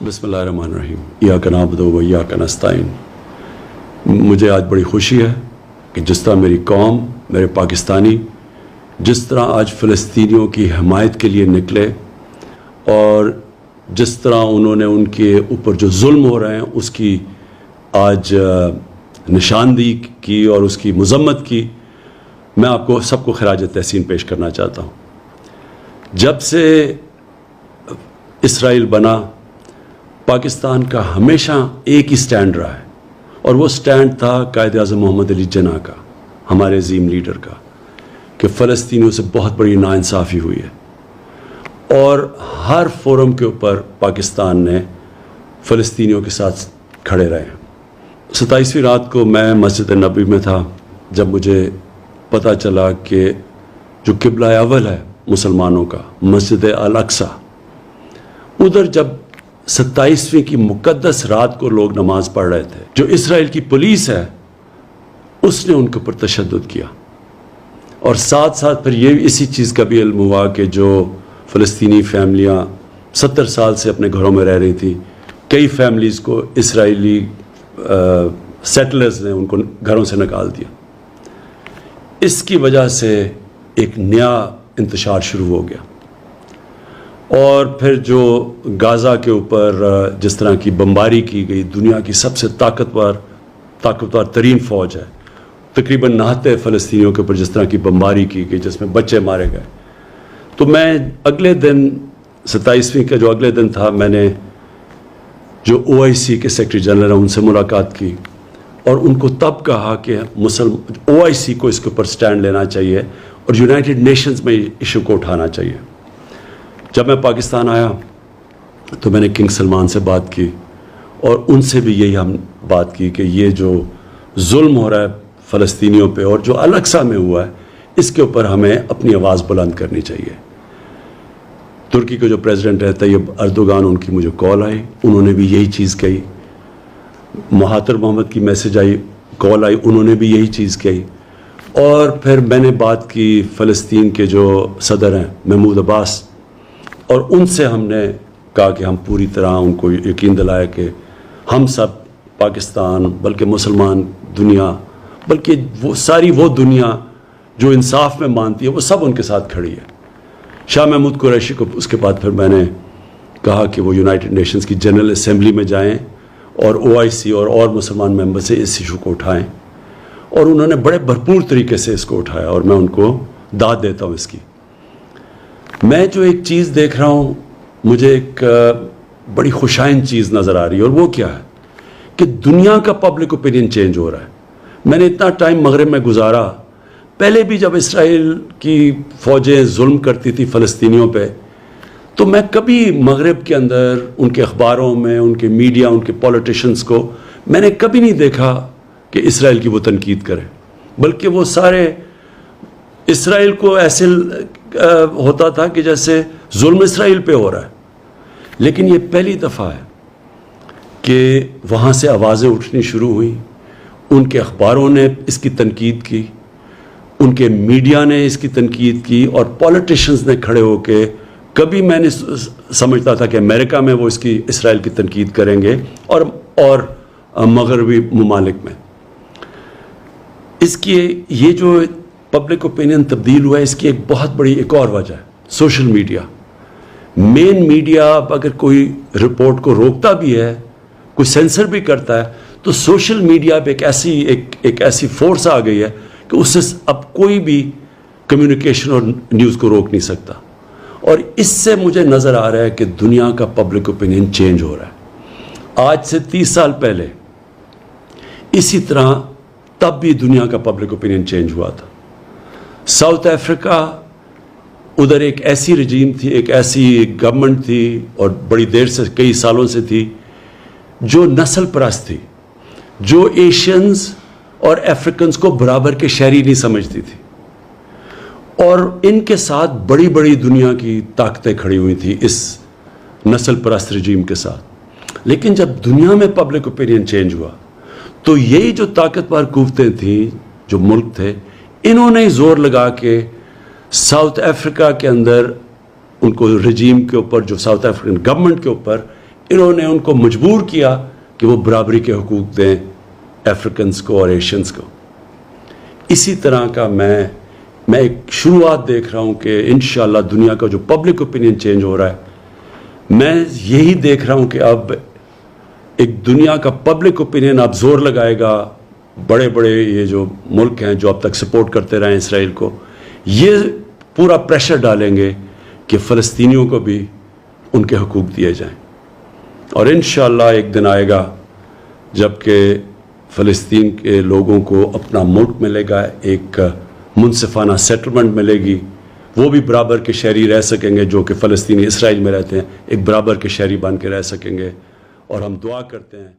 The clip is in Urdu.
بسم اللہ الرحمن الرحیم ایاک نعبد و ایاک نستعین۔ مجھے آج بڑی خوشی ہے کہ جس طرح میری قوم، میرے پاکستانی جس طرح آج فلسطینیوں کی حمایت کے لیے نکلے اور جس طرح انہوں نے ان کے اوپر جو ظلم ہو رہے ہیں اس کی آج نشاندہی کی اور اس کی مذمت کی، میں آپ کو سب کو خراج تحسین پیش کرنا چاہتا ہوں۔ جب سے اسرائیل بنا، پاکستان کا ہمیشہ ایک ہی سٹینڈ رہا ہے، اور وہ سٹینڈ تھا قائد اعظم محمد علی جناح کا، ہمارے عظیم لیڈر کا، کہ فلسطینیوں سے بہت بڑی ناانصافی ہوئی ہے، اور ہر فورم کے اوپر پاکستان نے فلسطینیوں کے ساتھ کھڑے رہے ہیں۔ 27ویں رات کو میں مسجد نبوی میں تھا جب مجھے پتہ چلا کہ جو قبلہ اول ہے مسلمانوں کا، مسجد الاقصی، ادھر جب 27ویں کی مقدس رات کو لوگ نماز پڑھ رہے تھے، جو اسرائیل کی پولیس ہے اس نے ان کے اوپر تشدد کیا، اور ساتھ ساتھ پھر یہ اسی چیز کا بھی علم ہوا کہ جو فلسطینی فیملیاں 70 سال سے اپنے گھروں میں رہ رہی تھی، کئی فیملیز کو اسرائیلی سیٹلرز نے ان کو گھروں سے نکال دیا۔ اس کی وجہ سے ایک نیا انتشار شروع ہو گیا، اور پھر جو غازہ کے اوپر جس طرح کی بمباری کی گئی، دنیا کی سب سے طاقتور ترین فوج ہے، تقریباً 69 فلسطینیوں کے اوپر جس طرح کی بمباری کی گئی جس میں بچے مارے گئے، تو میں اگلے دن 27ویں کا جو اگلے دن تھا، میں نے جو OIC کے سیکرٹری جنرل ہیں ان سے ملاقات کی، اور ان کو تب کہا کہ OIC کو اس کے اوپر سٹینڈ لینا چاہیے اور یونائٹڈ نیشنز میں ایشو کو اٹھانا چاہیے۔ جب میں پاکستان آیا تو میں نے کنگ سلمان سے بات کی، اور ان سے بھی یہی ہم بات کی کہ یہ جو ظلم ہو رہا ہے فلسطینیوں پہ اور جو الاقصی میں ہوا ہے، اس کے اوپر ہمیں اپنی آواز بلند کرنی چاہیے۔ ترکی کے جو پریزیڈنٹ ہے طیب اردوغان، ان کی مجھے کال آئی، انہوں نے بھی یہی چیز کہی۔ مہاتر محمد کی میسج آئی، کال آئی، انہوں نے بھی یہی چیز کہی۔ اور پھر میں نے بات کی فلسطین کے جو صدر ہیں محمود عباس، اور ان سے ہم نے کہا کہ ہم پوری طرح ان کو یقین دلایا کہ ہم سب پاکستان، بلکہ مسلمان دنیا، بلکہ وہ ساری وہ دنیا جو انصاف میں مانتی ہے، وہ سب ان کے ساتھ کھڑی ہے۔ شاہ محمود قریشی کو اس کے بعد پھر میں نے کہا کہ وہ یونائٹڈ نیشنز کی جنرل اسمبلی میں جائیں اور OIC اور مسلمان ممبر سے اس ایشو کو اٹھائیں، اور انہوں نے بڑے بھرپور طریقے سے اس کو اٹھایا، اور میں ان کو داد دیتا ہوں اس کی۔ میں جو ایک چیز دیکھ رہا ہوں، مجھے ایک بڑی خوشائند چیز نظر آ رہی ہے، اور وہ کیا ہے کہ دنیا کا پبلک اوپینین چینج ہو رہا ہے۔ میں نے اتنا ٹائم مغرب میں گزارا، پہلے بھی جب اسرائیل کی فوجیں ظلم کرتی تھی فلسطینیوں پہ، تو میں کبھی مغرب کے اندر ان کے اخباروں میں، ان کے میڈیا، ان کے پولیٹیشنز کو میں نے کبھی نہیں دیکھا کہ اسرائیل کی وہ تنقید کرے، بلکہ وہ سارے اسرائیل کو ایسے ہوتا تھا کہ جیسے ظلم اسرائیل پہ ہو رہا ہے۔ لیکن یہ پہلی دفعہ ہے کہ وہاں سے آوازیں اٹھنی شروع ہوئیں، ان کے اخباروں نے اس کی تنقید کی، ان کے میڈیا نے اس کی تنقید کی، اور پولیٹیشنز نے کھڑے ہو کے، کبھی میں نے سمجھتا تھا کہ امریکہ میں وہ اسرائیل کی تنقید کریں گے، اور مغربی ممالک میں۔ اس کی یہ جو پبلک اوپینین تبدیل ہوا ہے، اس کی ایک بہت بڑی ایک اور وجہ ہے سوشل میڈیا۔ مین میڈیا اگر کوئی رپورٹ کو روکتا بھی ہے، کوئی سینسر بھی کرتا ہے، تو سوشل میڈیا پہ ایک ایسی فورس آ گئی ہے کہ اس سے اب کوئی بھی کمیونیکیشن اور نیوز کو روک نہیں سکتا، اور اس سے مجھے نظر آ رہا ہے کہ دنیا کا پبلک اوپینین چینج ہو رہا ہے۔ آج سے 30 سال پہلے اسی طرح تب بھی دنیا کا پبلک اوپینین چینج ہوا تھا۔ ساؤتھ افریقہ، ادھر ایک ایسی رجیم تھی، ایک ایسی گورنمنٹ تھی، اور بڑی دیر سے، کئی سالوں سے تھی، جو نسل پرست تھی، جو ایشینز اور افریقنز کو برابر کے شہری نہیں سمجھتی تھی، اور ان کے ساتھ بڑی بڑی دنیا کی طاقتیں کھڑی ہوئی تھی اس نسل پرست رجیم کے ساتھ۔ لیکن جب دنیا میں پبلک اوپینین چینج ہوا، تو یہی جو طاقتور قوتیں تھیں، جو ملک تھے، انہوں نے زور لگا کے ساؤتھ افریقہ کے اندر ان کو رجیم کے اوپر، جو ساؤتھ افریقن گورنمنٹ کے اوپر انہوں نے ان کو مجبور کیا کہ وہ برابری کے حقوق دیں افریقنس کو اور ایشینز کو. اسی طرح کا میں ایک شروعات دیکھ رہا ہوں کہ انشاءاللہ دنیا کا جو پبلک اوپینین چینج ہو رہا ہے، میں یہی دیکھ رہا ہوں کہ اب ایک دنیا کا پبلک اوپینین اب زور لگائے گا. بڑے بڑے یہ جو ملک ہیں جو اب تک سپورٹ کرتے رہے ہیں اسرائیل کو، یہ پورا پریشر ڈالیں گے کہ فلسطینیوں کو بھی ان کے حقوق دیے جائیں. اور انشاءاللہ ایک دن آئے گا جب کہ فلسطین کے لوگوں کو اپنا ملک ملے گا، ایک منصفانہ سیٹلمنٹ ملے گی، وہ بھی برابر کے شہری رہ سکیں گے جو کہ فلسطینی اسرائیل میں رہتے ہیں، ایک برابر کے شہری بن کے رہ سکیں گے. اور ہم دعا کرتے ہیں